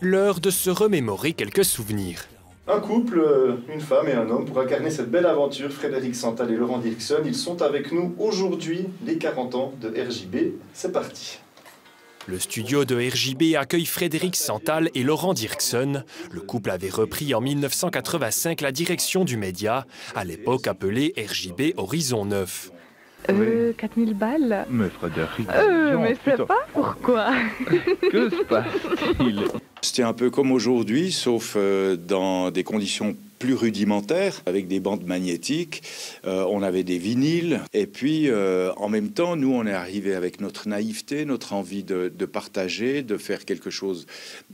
L'heure de se remémorer quelques souvenirs. Un couple, une femme et un homme, pour incarner cette belle aventure, Frédéric Santal et Laurent Dirksen, ils sont avec nous aujourd'hui, les 40 ans de RJB. C'est parti. Le studio de RJB accueille Frédéric Santal et Laurent Dirksen. Le couple avait repris en 1985 la direction du média, à l'époque appelé RJB Horizon 9. 4000 balles. Mais Frédéric... mais je sais pas pourquoi. Que se passe-t-il? C'était un peu comme aujourd'hui, sauf dans des conditions plus rudimentaires, avec des bandes magnétiques. On avait des vinyles. Et puis, en même temps, nous, on est arrivé avec notre naïveté, notre envie de partager, de faire quelque chose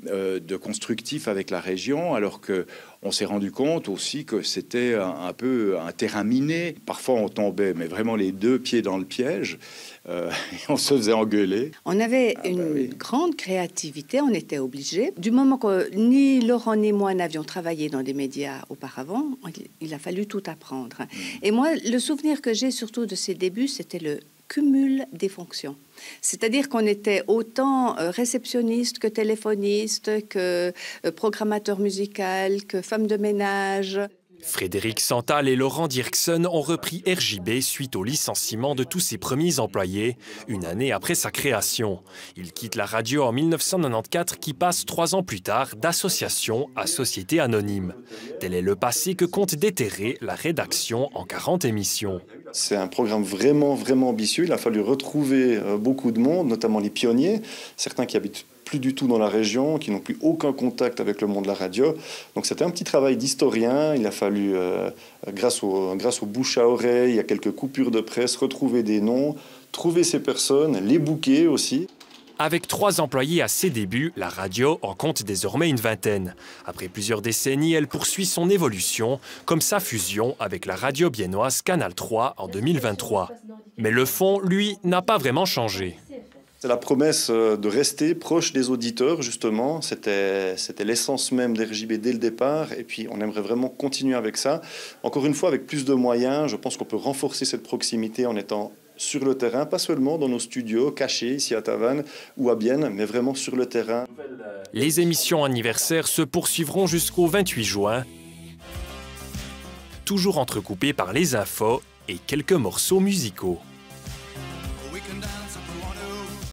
de constructif avec la région, alors que on s'est rendu compte aussi que c'était un peu un terrain miné. Parfois, on tombait, mais vraiment les deux pieds dans le piège. Et on se faisait engueuler. On avait une grande créativité, on était obligés. Du moment que ni Laurent ni moi n'avions travaillé dans des médias auparavant, il a fallu tout apprendre. Et moi, le souvenir que j'ai surtout de ces débuts, c'était le cumul des fonctions. C'est-à-dire qu'on était autant réceptionniste que téléphoniste, que programmateur musical, que femme de ménage. Frédéric Santal et Laurent Dirksen ont repris RJB suite au licenciement de tous ses premiers employés, une année après sa création. Ils quittent la radio en 1994 qui passe 3 ans plus tard d'association à société anonyme. Tel est le passé que compte déterrer la rédaction en 40 émissions. C'est un programme vraiment ambitieux. Il a fallu retrouver beaucoup de monde, notamment les pionniers, certains qui habitent plus du tout dans la région, qui n'ont plus aucun contact avec le monde de la radio. Donc c'était un petit travail d'historien. Il a fallu, grâce au bouche à oreille, il y a quelques coupures de presse, retrouver des noms, trouver ces personnes, les booker aussi. Avec 3 employés à ses débuts, la radio en compte désormais une vingtaine. Après plusieurs décennies, elle poursuit son évolution, comme sa fusion avec la radio biennoise Canal 3 en 2023. Mais le fond, lui, n'a pas vraiment changé. C'est la promesse de rester proche des auditeurs, justement. C'était l'essence même d'RJB dès le départ. Et puis, on aimerait vraiment continuer avec ça. Encore une fois, avec plus de moyens, je pense qu'on peut renforcer cette proximité en étant sur le terrain, pas seulement dans nos studios cachés ici à Tavannes ou à Bienne, mais vraiment sur le terrain. Les émissions anniversaires se poursuivront jusqu'au 28 juin, toujours entrecoupées par les infos et quelques morceaux musicaux.